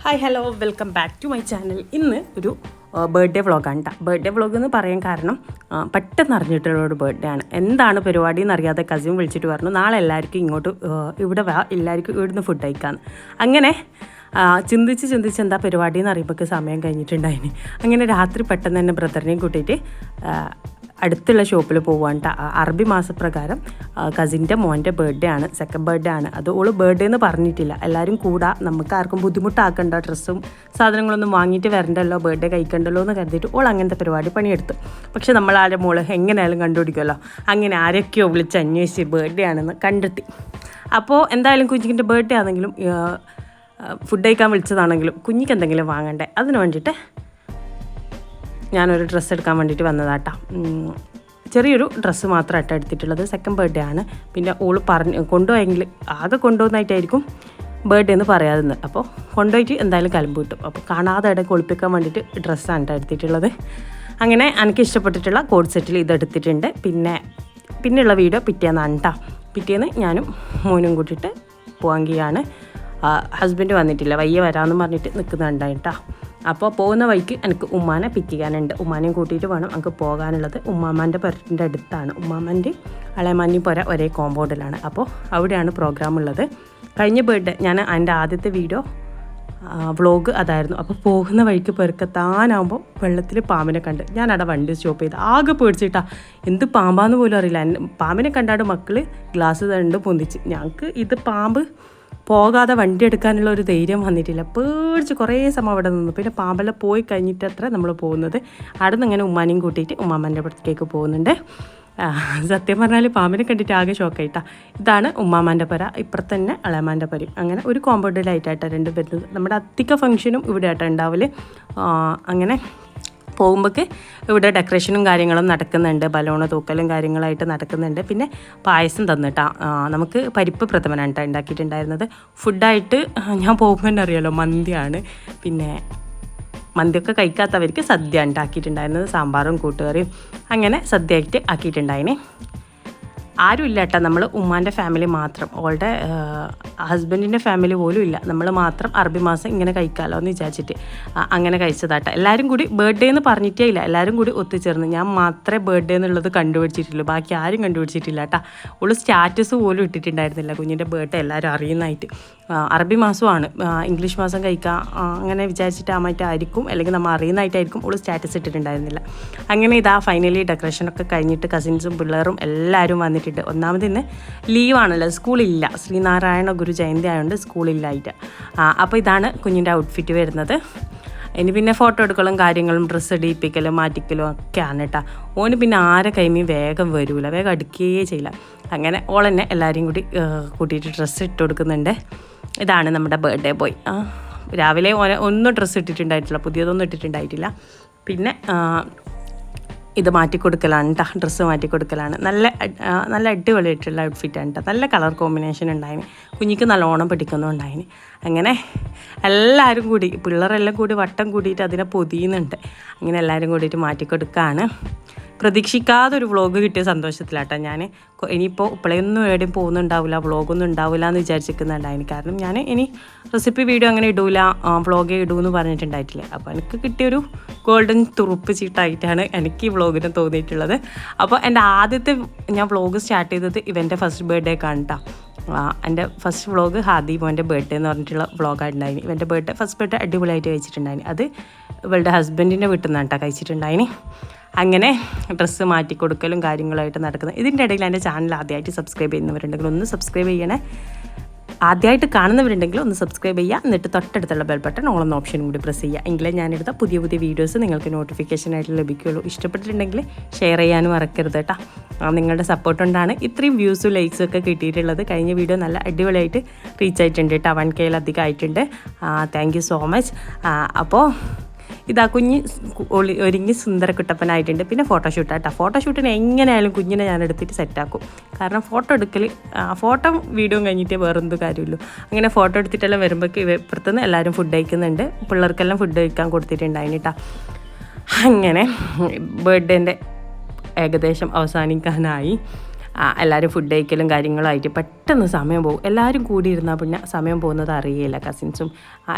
Hi hello welcome back to my channel. ഇന്ന് ഒരു birthday വ്ളോഗാണ് കേട്ടോ. ബർത്ത്ഡേ വ്ളോഗ് എന്ന് പറയാൻ കാരണം പെട്ടെന്ന് അറിഞ്ഞിട്ടുള്ള ഒരു ബർത്ത്ഡേ ആണ്. എന്താണ് പരിപാടി എന്നറിയാതെ കസിൻ വിളിച്ചിട്ട് പറഞ്ഞു നാളെ എല്ലാവർക്കും ഇങ്ങോട്ട് ഇവിടെ വാ, എല്ലാവർക്കും ഇവിടുന്ന് ഫുഡ് കഴിക്കാമെന്ന്. അങ്ങനെ ചിന്തിച്ച് എന്താ പരിപാടി എന്ന് അറിയുമ്പോൾ സമയം കഴിഞ്ഞിട്ടുണ്ടായിന്. അങ്ങനെ രാത്രി പെട്ടെന്ന് തന്നെ ബ്രദറിനെയും കൂട്ടിയിട്ട് അടുത്തുള്ള ഷോപ്പിൽ പോവാണ് കേട്ടോ. അറബി മാസപ്രകാരം കസിൻ്റെ മോൻ്റെ ബർത്ത്ഡേ ആണ്, സെക്കൻഡ് ബർത്ത്ഡേ ആണ്. അത് ഓള് ബർത്ത്ഡേ എന്ന് പറഞ്ഞിട്ടില്ല. എല്ലാവരും കൂടാ, നമുക്ക് ആർക്കും ബുദ്ധിമുട്ടാക്കണ്ട, ഡ്രസ്സും സാധനങ്ങളൊന്നും വാങ്ങിയിട്ട് വരണ്ടല്ലോ, ബർത്ത്ഡേ കഴിക്കണ്ടല്ലോ എന്ന് കരുതിയിട്ട് ഓൾ അങ്ങനത്തെ പരിപാടി പണിയെടുത്തു. പക്ഷെ നമ്മളാരുടെ മോള് എങ്ങനെയായാലും കണ്ടുപിടിക്കുമല്ലോ. അങ്ങനെ ആരൊക്കെയോ വിളിച്ച് അന്വേഷിച്ച് ബർത്ത്ഡേ ആണെന്ന് കണ്ടെത്തി. അപ്പോൾ എന്തായാലും കുഞ്ഞിൻ്റെ ബർത്ത്ഡേ ആണെങ്കിലും ഫുഡ് കഴിക്കാൻ വിളിച്ചതാണെങ്കിലും കുഞ്ഞിക്ക് എന്തെങ്കിലും വാങ്ങണ്ടേ, അതിന് വേണ്ടിയിട്ട് ഞാനൊരു ഡ്രസ്സ് എടുക്കാൻ വേണ്ടിയിട്ട് വന്നതാട്ടാ. ചെറിയൊരു ഡ്രസ്സ് മാത്രമായിട്ടാണ് എടുത്തിട്ടുള്ളത്. സെക്കൻഡ് ബർത്ത്ഡേ ആണ്. പിന്നെ ഓള് കൊണ്ടുപോയെങ്കിൽ ആകെ കൊണ്ടുപോകുന്നതായിട്ടായിരിക്കും ബർത്ത്ഡേ എന്ന് പറയാതെന്ന്. അപ്പോൾ കൊണ്ടുപോയിട്ട് എന്തായാലും കലമ്പ് കിട്ടും. അപ്പോൾ കാണാതെ ഇടയ്ക്ക് ഒളിപ്പിക്കാൻ വേണ്ടിയിട്ട് ഡ്രസ്സാണ് കേട്ടോ എടുത്തിട്ടുള്ളത്. അങ്ങനെ എനിക്ക് ഇഷ്ടപ്പെട്ടിട്ടുള്ള കോഡ് സെറ്റിൽ ഇതെടുത്തിട്ടുണ്ട്. പിന്നെയുള്ള വീഡിയോ പിറ്റേന്നാണ് കേട്ടോ. പിറ്റേന്ന് ഞാനും മോനും കൂട്ടിയിട്ട് പോവാങ്കിയാണ്. ഹസ്ബൻഡ് വന്നിട്ടില്ല, വയ്യ വരാമെന്ന് പറഞ്ഞിട്ട് നിൽക്കുന്നുണ്ടായിട്ടാ. അപ്പോൾ പോകുന്ന വഴിക്ക് എനിക്ക് ഉമ്മാനെ പിക്ക് ചെയ്യാനുണ്ട്. ഉമ്മാനെയും കൂട്ടിയിട്ട് വേണം എനിക്ക് പോകാനുള്ളത്. ഉമ്മാമാൻ്റെ പുരത്തിൻ്റെ അടുത്താണ്. ഉമ്മാമാൻ്റെ അളയമാൻ്റെയും പുര ഒരേ കോമ്പൗണ്ടിലാണ്. അപ്പോൾ അവിടെയാണ് പ്രോഗ്രാം ഉള്ളത്. കഴിഞ്ഞ ബർത്ത്ഡേ ഞാൻ എൻ്റെ ആദ്യത്തെ വീഡിയോ വ്ളോഗ് അതായിരുന്നു. അപ്പോൾ പോകുന്ന വഴിക്ക് പെരുക്കത്താനാകുമ്പോൾ വെള്ളത്തിൽ പാമ്പിനെ കണ്ട് ഞാനവിടെ വണ്ടി സ്റ്റോപ്പ് ചെയ്ത് ആകെ പേടിച്ചിട്ടാ. എന്ത് പാമ്പാന്ന് പോലും അറിയില്ല. പാമ്പിനെ കണ്ടാട് മക്കൾ ഗ്ലാസ് തണ്ട് പൊന്തിച്ച്. ഞങ്ങൾക്ക് ഇത് പാമ്പ് പോകാതെ വണ്ടി എടുക്കാനുള്ള ഒരു ധൈര്യം വന്നിട്ടില്ല. പേടിച്ച് കുറേ സമയം അവിടെ നിന്നു. പിന്നെ പാമ്പെല്ലാം പോയി കഴിഞ്ഞിട്ടത്ര നമ്മൾ പോകുന്നത്. അവിടെ നിന്ന് ഇങ്ങനെ ഉമ്മാനെയും കൂട്ടിയിട്ട് ഉമ്മാമ്മൻ്റെ അടുത്തേക്ക് പോകുന്നുണ്ട്. സത്യം പറഞ്ഞാൽ പാമ്പിനെ കണ്ടിട്ട് ആകെ ഷോക്കായിട്ടാ. ഇതാണ് ഉമ്മാമ്മൻ്റെ പുര, ഇപ്പുറത്ത് തന്നെ അളയമാൻ്റെ പുരയും. അങ്ങനെ ഒരു കോമ്പൗണ്ടിലായിട്ടാണ് രണ്ട് വരുന്നത്. നമ്മുടെ അധിക ഫംഗ്ഷനും ഇവിടെ ആയിട്ടാണ് ഉണ്ടാവല്. അങ്ങനെ പോകുമ്പോഴേക്ക് ഇവിടെ ഡെക്കറേഷനും കാര്യങ്ങളും നടക്കുന്നുണ്ട്, ബലൂണ് തൂക്കലും കാര്യങ്ങളായിട്ട് നടക്കുന്നുണ്ട്. പിന്നെ പായസം തന്നിട്ടാ. നമുക്ക് പരിപ്പ് പ്രഥമനാണ് കേട്ടോ ഉണ്ടാക്കിയിട്ടുണ്ടായിരുന്നത്. ഫുഡായിട്ട് ഞാൻ പോകുമ്പോൾ തന്നെ അറിയാമല്ലോ മന്തിയാണ്. പിന്നെ മന്തിയൊക്കെ കഴിക്കാത്തവർക്ക് സദ്യ ഉണ്ടാക്കിയിട്ടുണ്ടായിരുന്നത്, സാമ്പാറും കൂട്ടുകറിയും. അങ്ങനെ സദ്യയായിട്ട് ആക്കിയിട്ടുണ്ടായിന്. ആരും ഇല്ല കേട്ടോ, നമ്മൾ ഉമ്മാൻ്റെ ഫാമിലി മാത്രം, ഓളുടെ ഹസ്ബൻഡിൻ്റെ ഫാമിലി പോലും ഇല്ല. നമ്മൾ മാത്രം അറബി മാസം ഇങ്ങനെ കഴിക്കാമല്ലോ എന്ന് വിചാരിച്ചിട്ട് അങ്ങനെ കഴിച്ചതാട്ടോ. എല്ലാവരും കൂടി ബർത്ത്ഡേ എന്ന് പറഞ്ഞിട്ടേ ഇല്ല, എല്ലാവരും കൂടി ഒത്തുചേർന്ന്. ഞാൻ മാത്രമേ ബർത്ത്ഡേ എന്നുള്ളത് കണ്ടുപിടിച്ചിട്ടുള്ളൂ, ബാക്കി ആരും കണ്ടുപിടിച്ചിട്ടില്ല കേട്ടോ. ഓള് സ്റ്റാറ്റസ് പോലും ഇട്ടിട്ടുണ്ടായിരുന്നില്ല കുഞ്ഞിൻ്റെ ബർത്ത്ഡേ എല്ലാവരും അറിയുന്നതായിട്ട്. അറബി മാസമാണ്, ഇംഗ്ലീഷ് മാസം കഴിക്കാം അങ്ങനെ വിചാരിച്ചിട്ട് ആയിരിക്കും, അല്ലെങ്കിൽ നമ്മൾ അറിയുന്നതായിട്ടായിരിക്കും ഓള് സ്റ്റാറ്റസ് ഇട്ടിട്ടുണ്ടായിരുന്നില്ല. അങ്ങനെ ഇതാ ഫൈനലി ഡെക്കറേഷനൊക്കെ കഴിഞ്ഞിട്ട് കസിൻസും പിള്ളേരും എല്ലാവരും വന്നിട്ടുണ്ട്. ഒന്നാമത് ഇന്ന് ലീവാണല്ലോ, സ്കൂളില്ല, ശ്രീനാരായണ ഗുരു ജയന്തി ആയതുകൊണ്ട് സ്കൂളില്ലായിട്ട്. അപ്പോൾ ഇതാണ് കുഞ്ഞിൻ്റെ ഔട്ട്ഫിറ്റ് വരുന്നത്. ഇനി പിന്നെ ഫോട്ടോ എടുക്കലും കാര്യങ്ങളും ഡ്രസ്സ് ഇടിപ്പിക്കലും മാറ്റിക്കലും ഒക്കെയാണ് കേട്ടോ. ഓന് പിന്നെ ആരെ കൈമീ വേഗം വരൂല, വേഗം അടുക്കുകയേ ചെയ്യില്ല. അങ്ങനെ ഓളെന്നെ എല്ലാവരെയും കൂടി കൂട്ടിയിട്ട് ഡ്രസ്സ് ഇട്ട് കൊടുക്കുന്നുണ്ട്. ഇതാണ് നമ്മുടെ ബർത്ത്ഡേ ബോയ്. രാവിലെ ഒന്നും ഡ്രസ്സ് ഇട്ടിട്ടുണ്ടായിട്ടില്ല, പുതിയതൊന്നും ഇട്ടിട്ടുണ്ടായിട്ടില്ല. പിന്നെ ഇത് മാറ്റിക്കൊടുക്കലാണ് കേട്ടോ, ഡ്രസ്സ് മാറ്റിക്കൊടുക്കലാണ്. നല്ല അടിപൊളിയായിട്ടുള്ള ഔട്ട്ഫിറ്റാണ് കേട്ടോ. നല്ല കളർ കോമ്പിനേഷൻ ഉണ്ടായിന്, കുഞ്ഞിക്ക് നല്ലോണം പിടിക്കുന്നുണ്ടായിന്. അങ്ങനെ എല്ലാവരും കൂടി പിള്ളേരെല്ലാം കൂടി വട്ടം കൂടിയിട്ട് അതിനെ പൊതിയുന്നുണ്ട്. അങ്ങനെ എല്ലാവരും കൂടിയിട്ട് മാറ്റിക്കൊടുക്കുകയാണ്. പ്രതീക്ഷിക്കാതെ ഒരു വ്ളോഗ് കിട്ടിയ സന്തോഷത്തിലാട്ടോ ഞാൻ. ഇനിയിപ്പോൾ ഇപ്പോഴൊന്നും എവിടെയും പോകുന്നുണ്ടാവില്ല, വ്ളോഗൊന്നും ഉണ്ടാവില്ല എന്ന് വിചാരിച്ചിരിക്കുന്നുണ്ടായിന്. കാരണം ഞാൻ ഇനി റെസിപ്പി വീഡിയോ അങ്ങനെ ഇടൂല, വ്ളോഗേ ഇടൂന്ന് പറഞ്ഞിട്ടുണ്ടായിട്ടില്ലേ. അപ്പോൾ എനിക്ക് കിട്ടിയൊരു ഗോൾഡൻ തുറുപ്പ് ചീട്ടായിട്ടാണ് എനിക്ക് ഈ വ്ളോഗിന് തോന്നിയിട്ടുള്ളത്. അപ്പോൾ എൻ്റെ ആദ്യത്തെ ഞാൻ വ്ളോഗ് സ്റ്റാർട്ട് ചെയ്തത് ഇവൻ്റെ ഫസ്റ്റ് ബർത്ത്ഡേക്കാണ് കേട്ടോ. എൻ്റെ ഫസ്റ്റ് വ്ളോഗ് ഹാദി മോൻ്റെ ബർത്ത്ഡേ എന്ന് പറഞ്ഞിട്ടുള്ള വ്ളോഗായിട്ടുണ്ടായിന്. ഇവൻ്റെ ഫസ്റ്റ് ബർത്ത്ഡേ അടിപൊളിയായിട്ട് കഴിച്ചിട്ടുണ്ടായിന്. അത് ഇവളുടെ ഹസ്ബൻഡിൻ്റെ വീട്ടിൽ നിന്നാണ് കേട്ടോ കഴിച്ചിട്ടുണ്ടായിന്. അങ്ങനെ ഡ്രസ്സ് മാറ്റിക്കൊടുക്കലും കാര്യങ്ങളായിട്ട് നടക്കുന്നത്. ഇതിൻ്റെ ഇടയിൽ എൻ്റെ ചാനൽ ആദ്യമായിട്ട് സബ്സ്ക്രൈബ് ചെയ്യുന്നവരുണ്ടെങ്കിൽ ഒന്ന് സബ്സ്ക്രൈബ് ചെയ്യണേ. ആദ്യമായിട്ട് കാണുന്നവരുണ്ടെങ്കിൽ ഒന്ന് സബ്സ്ക്രൈബ് ചെയ്യുക. എന്നിട്ട് തൊട്ടടുത്തുള്ള ബെൽ ബട്ടൺ ഓളെന്ന ഓപ്ഷനും കൂടി പ്രസ് ചെയ്യുക. എങ്കിലേ ഞാനെടുത്ത പുതിയ വീഡിയോസ് നിങ്ങൾക്ക് നോട്ടിഫിക്കേഷനായിട്ട് ലഭിക്കുകയുള്ളൂ. ഇഷ്ടപ്പെട്ടിട്ടുണ്ടെങ്കിൽ ഷെയർ ചെയ്യാനും മറക്കരുത് കേട്ടോ. നിങ്ങളുടെ സപ്പോർട്ട് കൊണ്ടാണ് ഇത്രയും വ്യൂസും ലൈക്സും ഒക്കെ കിട്ടിയിട്ടുള്ളത്. കഴിഞ്ഞ വീഡിയോ നല്ല അടിപൊളിയായിട്ട് റീച്ച് ആയിട്ടുണ്ട് കേട്ടോ, 1K അധികം ആയിട്ടുണ്ട്. Thank you so much. അപ്പോൾ ഇതാ കുഞ്ഞ് ഒരുങ്ങി സുന്ദരക്കുട്ടപ്പനായിട്ടുണ്ട്. പിന്നെ ഫോട്ടോഷൂട്ടാട്ടോ. ഫോട്ടോഷൂട്ടിന് എങ്ങനെയായാലും കുഞ്ഞിനെ ഞാൻ എടുത്തിട്ട് സെറ്റാക്കും. കാരണം ഫോട്ടോ വീഡിയോ കഴിഞ്ഞിട്ടേ വേറെന്ത് കാര്യമുള്ളൂ. അങ്ങനെ ഫോട്ടോ എടുത്തിട്ടെല്ലാം വരുമ്പോഴേക്ക് ഇപ്പുറത്തുനിന്ന് എല്ലാവരും ഫുഡ് കഴിക്കുന്നുണ്ട്. പിള്ളേർക്കെല്ലാം ഫുഡ് കഴിക്കാൻ കൊടുത്തിട്ടുണ്ടായിന് കേട്ടോ. അങ്ങനെ ബർത്ത്ഡേൻ്റെ ഏകദേശം അവസാനിക്കാനായി. എല്ലാവരും ഫുഡ് കഴിക്കലും കാര്യങ്ങളുമായിട്ട് പെട്ടെന്ന് സമയം പോകും. എല്ലാവരും കൂടി ഇരുന്നാൽ പിന്നെ സമയം പോകുന്നത് അറിയില്ല. കസിൻസും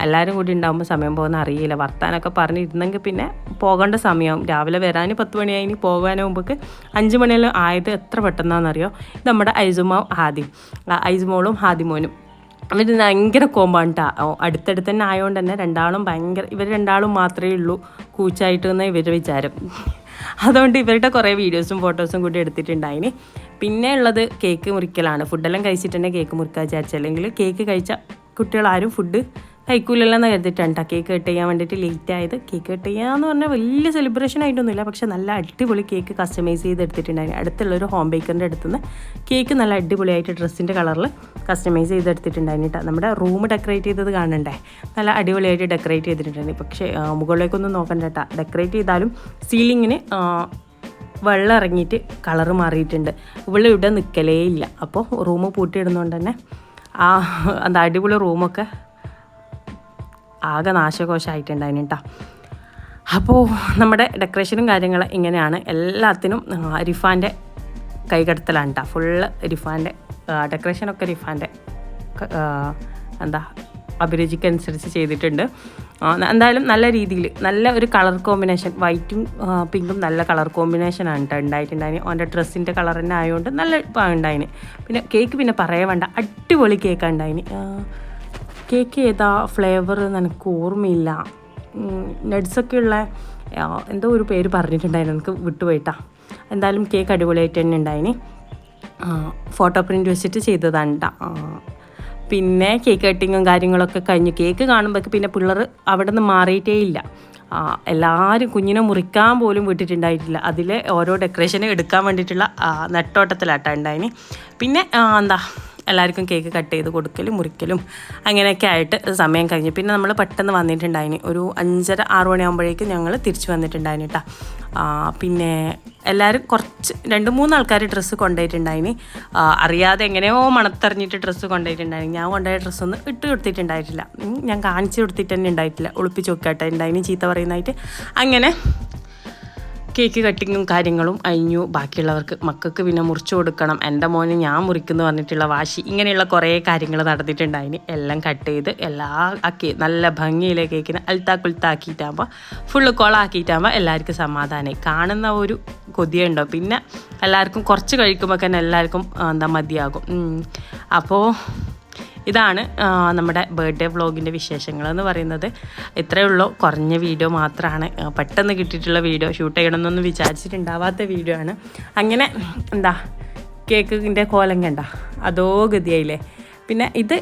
എല്ലാവരും കൂടി ഉണ്ടാകുമ്പോൾ സമയം പോകുന്നത് അറിയില്ല. വർത്താനൊക്കെ പറഞ്ഞിരുന്നെങ്കിൽ പിന്നെ പോകേണ്ട സമയവും. രാവിലെ വരാൻ 10 മണിയായി, പോകാൻ മുമ്പ് 5 മണിയെല്ലാം ആയത് എത്ര പെട്ടെന്നാണെന്നറിയോ. ഇത് നമ്മുടെ ഐസുമോളും ഹാദിമോനും അവർ ഭയങ്കര കോമ്പാണ് കേട്ടോ. അടുത്തടുത്ത് തന്നെ ആയതുകൊണ്ട് തന്നെ രണ്ടാളും ഭയങ്കര, ഇവർ രണ്ടാളും മാത്രമേ ഉള്ളൂ കൂച്ചായിട്ട് എന്ന് ഇവർ വിചാരം. അതുകൊണ്ട് ഇവരുടെ കുറേ വീഡിയോസും ഫോട്ടോസും കൂടി എടുത്തിട്ടുണ്ടായിന്. പിന്നെ ഉള്ളത് കേക്ക് മുറിക്കലാണ്. ഫുഡെല്ലാം കഴിച്ചിട്ട് തന്നെ കേക്ക് മുറിക്കാൻ വിചാരിച്ചു. അല്ലെങ്കിൽ കേക്ക് കഴിച്ച കുട്ടികളാരും ഫുഡ് കഴിക്കൂലെന്ന് കരുതിയിട്ടാണ് കേട്ടോ കേക്ക് കട്ട് ചെയ്യാൻ വേണ്ടിയിട്ട് ലേറ്റ് ആയത്. കേക്ക് കട്ട് ചെയ്യാന്ന് പറഞ്ഞാൽ വലിയ സെലിബ്രേഷൻ ആയിട്ടൊന്നുമില്ല, പക്ഷെ നല്ല അടിപൊളി കേക്ക് കസ്റ്റമൈസ് ചെയ്ത് എടുത്തിട്ടുണ്ടായിരുന്നു. അടുത്തുള്ളൊരു ഹോം ബേക്കറിൻ്റെ അടുത്തുനിന്ന് കേക്ക് നല്ല അടിപൊളിയായിട്ട് ഡ്രസ്സിൻ്റെ കളറിൽ കസ്റ്റമൈസ് ചെയ്തെടുത്തിട്ടുണ്ടായിരുന്നു കേട്ടോ. നമ്മുടെ റൂം ഡെക്കറേറ്റ് ചെയ്തത് കാണണ്ടേ, നല്ല അടിപൊളിയായിട്ട് ഡെക്കറേറ്റ് ചെയ്തിട്ടുണ്ടായിരുന്നു. പക്ഷേ മുകളിലേക്കൊന്നും നോക്കണ്ട കേട്ടോ. ഡെക്കറേറ്റ് ചെയ്താലും സീലിങ്ങിന് വെള്ളം ഇറങ്ങിയിട്ട് കളറ് മാറിയിട്ടുണ്ട്. ഇവിടെ നിൽക്കലേ ഇല്ല. അപ്പോൾ റൂം പൂട്ടിയിടുന്നതുകൊണ്ട് തന്നെ എന്താ അടിപൊളി റൂമൊക്കെ ആകെ നാശകോശമായിട്ടുണ്ടായിരുന്നു കേട്ടോ. അപ്പോൾ നമ്മുടെ ഡെക്കറേഷനും കാര്യങ്ങളും ഇങ്ങനെയാണ്. എല്ലാത്തിനും റിഫാൻ്റെ കൈകടത്തലാണ് കേട്ടോ. ഫുള്ള് റിഫാൻ്റെ ഡെക്കറേഷനൊക്കെ റിഫാൻ്റെ അഭിരുചിക്കനുസരിച്ച് ചെയ്തിട്ടുണ്ട്. എന്തായാലും നല്ല രീതിയിൽ നല്ല ഒരു കളർ കോമ്പിനേഷൻ, വൈറ്റും പിങ്കും നല്ല കളർ കോമ്പിനേഷനാണ് കേട്ടോ ഉണ്ടായിട്ടുണ്ടായിന്. അവൻ്റെ ഡ്രസ്സിൻ്റെ കളർ തന്നെ ആയതുകൊണ്ട് നല്ല ഉണ്ടായിന്. പിന്നെ കേക്ക് പിന്നെ പറയാൻ വേണ്ട, അടിപൊളി കേക്കാണ് ഉണ്ടായിന്. കേക്ക് ഏതാ ഫ്ലേവർ എനിക്ക് ഓർമ്മയില്ല. നട്ട്സൊക്കെ ഉള്ള എന്തോ ഒരു പേര് പറഞ്ഞിട്ടുണ്ടായിരുന്നു, എനിക്ക് വിട്ടുപോയിട്ടാ. എന്തായാലും കേക്ക് അടിപൊളിയായിട്ട് തന്നെ ഉണ്ടായിന്. ഫോട്ടോ പ്രിൻ്റ് വെച്ചിട്ട് ചെയ്തതാണ് കേട്ടോ. പിന്നെ കേക്ക് കട്ടിങ്ങും കാര്യങ്ങളൊക്കെ കഴിഞ്ഞു. കേക്ക് കാണുമ്പോൾ പിന്നെ പിള്ളേർ അവിടെ നിന്ന് മാറിയിട്ടേ ഇല്ല. എല്ലാവരും കുഞ്ഞിനെ മുറിക്കാൻ പോലും വിട്ടിട്ടുണ്ടായിട്ടില്ല. അതിലെ ഓരോ ഡെക്കറേഷനും എടുക്കാൻ വേണ്ടിയിട്ടുള്ള നെട്ടോട്ടത്തിലാട്ടാ ഉണ്ടായിന്. പിന്നെ എല്ലാവർക്കും കേക്ക് കട്ട് ചെയ്ത് കൊടുക്കലും മുറിക്കലും അങ്ങനെയൊക്കെ ആയിട്ട് സമയം കഴിഞ്ഞു. പിന്നെ നമ്മൾ പെട്ടെന്ന് വന്നിട്ടുണ്ടായിന്. ഒരു 5:30-6 മണിയാകുമ്പോഴേക്കും ഞങ്ങൾ തിരിച്ചു വന്നിട്ടുണ്ടായിന് കേട്ടോ. പിന്നെ എല്ലാവരും കുറച്ച് 2-3 ആൾക്കാർ ഡ്രസ്സ് കൊണ്ടുപോയിട്ടുണ്ടായിന്. അറിയാതെ എങ്ങനെയോ മണത്തറിഞ്ഞിട്ട് ഡ്രസ്സ് കൊണ്ടുപോയിട്ടുണ്ടായിന്. ഞാൻ കൊണ്ടുപോയ ഡ്രസ്സൊന്നും ഇട്ട് കൊടുത്തിട്ടുണ്ടായിട്ടില്ല. ഞാൻ കാണിച്ചു കൊടുത്തിട്ട് തന്നെ ഉണ്ടായിട്ടില്ല. ഒളിപ്പിച്ച് നോക്കാട്ടെ ഉണ്ടായിന് ചീത്ത പറയുന്നതായിട്ട്. അങ്ങനെ കേക്ക് കട്ടിങ്ങും കാര്യങ്ങളും കഴിഞ്ഞു. ബാക്കിയുള്ളവർക്ക് മക്കൾക്ക് പിന്നെ മുറിച്ചു കൊടുക്കണം. എൻ്റെ മോന് ഞാൻ മുറിക്കുന്നു പറഞ്ഞിട്ടുള്ള വാശി, ഇങ്ങനെയുള്ള കുറേ കാര്യങ്ങൾ നടന്നിട്ടുണ്ടായിന്. എല്ലാം കട്ട് ചെയ്ത് ആക്കി നല്ല ഭംഗിയിലെ കേക്കിന് അൽത്താക്കുൽത്താക്കിയിട്ടാകുമ്പോൾ ഫുള്ള് കോളാക്കിയിട്ടാകുമ്പോൾ എല്ലാവർക്കും സമാധാനമായി. കാണുന്ന ഒരു കൊതിയുണ്ടോ. പിന്നെ എല്ലാവർക്കും കുറച്ച് കഴിക്കുമ്പോൾ തന്നെ എല്ലാവർക്കും മതിയാകും. അപ്പോൾ ഇതാണ് നമ്മുടെ ബർത്ത്ഡേ വ്ളോഗിൻ്റെ വിശേഷങ്ങൾ എന്ന് പറയുന്നത്. ഇത്രയേ ഉള്ളൂ. കുറഞ്ഞ വീഡിയോ മാത്രമാണ്, പെട്ടെന്ന് കിട്ടിയിട്ടുള്ള വീഡിയോ. ഷൂട്ട് ചെയ്യണമെന്നൊന്നും വിചാരിച്ചിട്ടുണ്ടാവാത്ത വീഡിയോ ആണ്. അങ്ങനെ കേക്കിൻ്റെ കോലം കണ്ട അതോ ഗതിയായില്ലേ. പിന്നെ ഇത്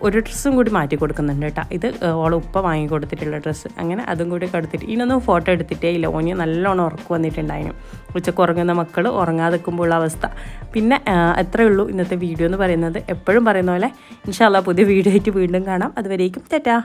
ഒരു ഡ്രസ്സും കൂടി മാറ്റി കൊടുക്കുന്നുണ്ട് കേട്ടോ. ഇത് ഓളെ ഉപ്പ വാങ്ങി കൊടുത്തിട്ടുള്ള ഡ്രസ്സ്. അങ്ങനെ അതും കൂടി കൊടുത്തിട്ട് ഇതിനൊന്നും ഫോട്ടോ എടുത്തിട്ടേ ഇല്ല. ഓന് നല്ലോണം ഉറക്കം വന്നിട്ടുണ്ടായിരുന്നു. ഉച്ചക്ക് ഉറങ്ങുന്ന മക്കൾ ഉറങ്ങാതെ നിൽക്കുമ്പോഴുള്ള അവസ്ഥ. പിന്നെ അത്രയേ ഉള്ളൂ ഇന്നത്തെ വീഡിയോ എന്ന് പറയുന്നത്. എപ്പോഴും പറയുന്ന പോലെ ഇൻഷാ അല്ലാഹ് പുതിയ വീഡിയോ ആയിട്ട് വീണ്ടും കാണാം. അതുവരേക്കും ടാറ്റാ.